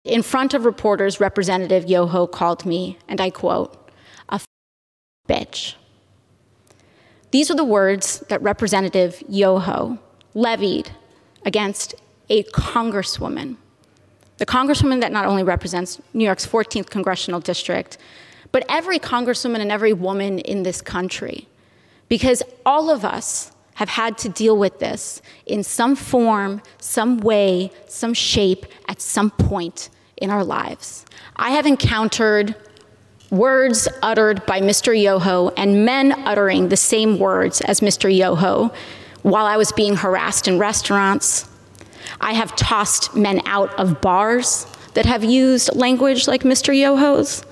In front of reporters, Representative Yoho called me, and I quote, a bitch. These are the words that Representative Yoho levied against a congresswoman, the congresswoman that not only represents New York's 14th congressional district, but every congresswoman and every woman in this country, because all of us have had to deal with this in some form, some way, some shape, at some point in our lives. I have encountered words uttered by Mr. Yoho and men uttering the same words as Mr. Yoho while I was being harassed in restaurants. I have tossed men out of bars that have used language like Mr. Yoho's.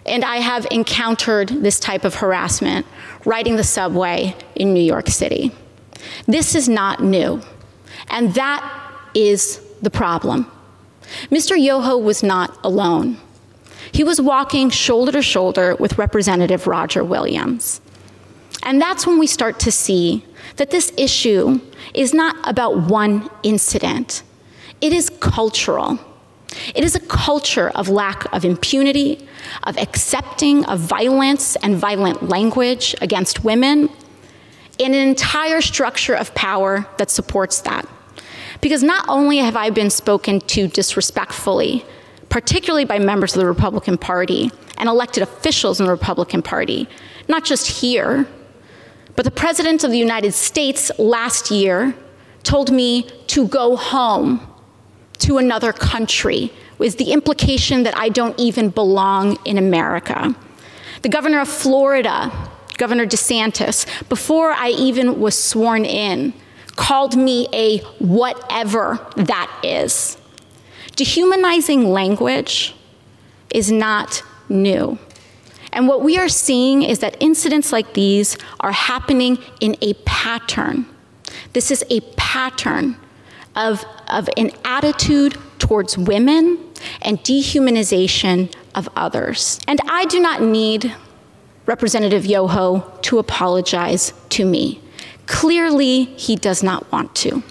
And I have encountered this type of harassment riding the subway in New York City. This is not new, and that is the problem. Mr. Yoho was not alone. He was walking shoulder to shoulder with Representative Roger Williams. And that's when we start to see that this issue is not about one incident. It is cultural. It is a culture of lack of impunity, of accepting of violence and violent language against women, and an entire structure of power that supports that. Because not only have I been spoken to disrespectfully, particularly by members of the Republican Party and elected officials in the Republican Party, not just here, but the President of the United States last year told me to go home to another country, with the implication that I don't even belong in America. The governor of Florida, Governor DeSantis, before I even was sworn in, called me a whatever that is. Dehumanizing language is not new. And what we are seeing is that incidents like these are happening in a pattern. This is a pattern of an attitude towards women and dehumanization of others. And I do not need Representative Yoho to apologize to me. Clearly, he does not want to.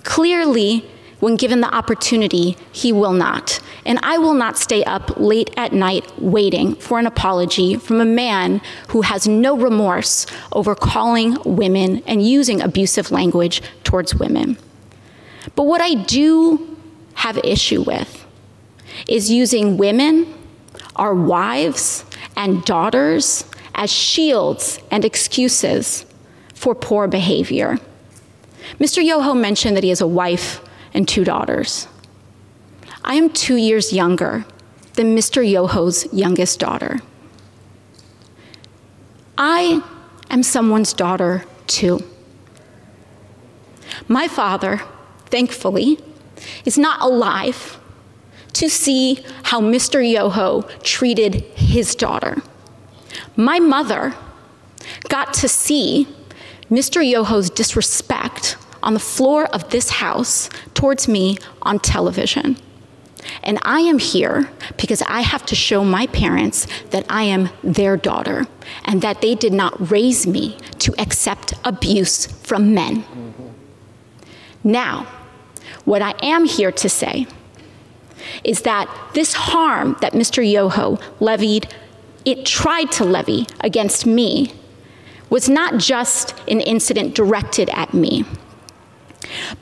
Clearly, when given the opportunity, he will not. And I will not stay up late at night waiting for an apology from a man who has no remorse over calling women and using abusive language towards women. But what I do have issue with is using women, our wives and daughters, as shields and excuses for poor behavior. Mr. Yoho mentioned that he has a wife and 2 daughters. I am 2 years younger than Mr. Yoho's youngest daughter. I am someone's daughter too. My father, thankfully, is not alive to see how Mr. Yoho treated his daughter. My mother got to see Mr. Yoho's disrespect on the floor of this house towards me on television. And I am here because I have to show my parents that I am their daughter and that they did not raise me to accept abuse from men. Now, what I am here to say is that this harm that Mr. Yoho tried to levy against me was not just an incident directed at me.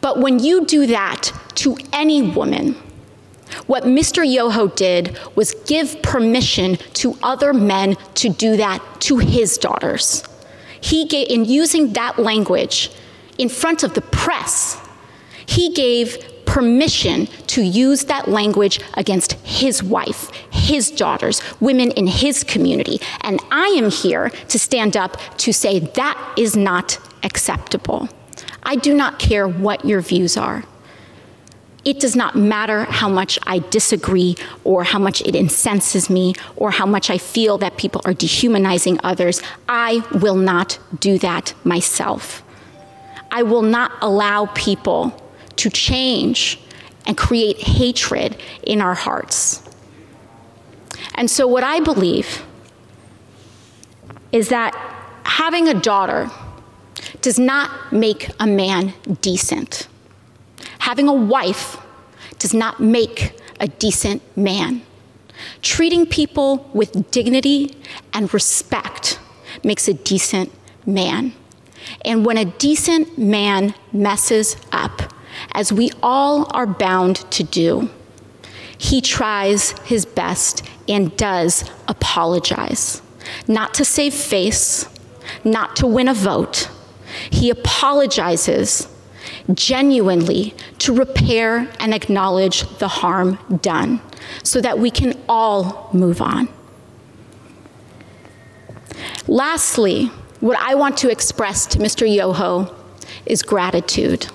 But when you do that to any woman, what Mr. Yoho did was give permission to other men to do that to his daughters. In using that language in front of the press, he gave permission to use that language against his wife, his daughters, women in his community. And I am here to stand up to say that is not acceptable. I do not care what your views are. It does not matter how much I disagree or how much it incenses me or how much I feel that people are dehumanizing others. I will not do that myself. I will not allow people to change and create hatred in our hearts. And so what I believe is that having a daughter does not make a man decent. Having a wife does not make a decent man. Treating people with dignity and respect makes a decent man. And when a decent man messes up, as we all are bound to do, he tries his best and does apologize. Not to save face, not to win a vote. He apologizes genuinely to repair and acknowledge the harm done so that we can all move on. Lastly, what I want to express to Mr. Yoho is gratitude.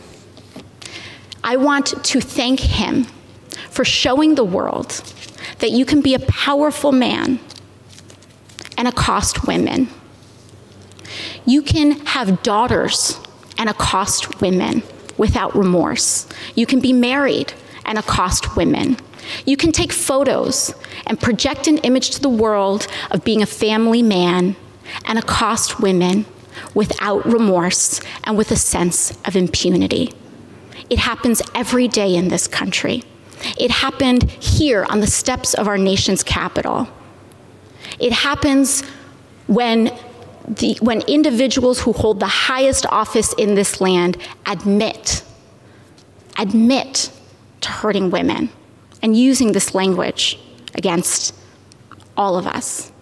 I want to thank him for showing the world that you can be a powerful man and accost women. You can have daughters and accost women without remorse. You can be married and accost women. You can take photos and project an image to the world of being a family man and accost women without remorse and with a sense of impunity. It happens every day in this country. It happened here on the steps of our nation's capital. It happens when individuals who hold the highest office in this land admit to hurting women and using this language against all of us.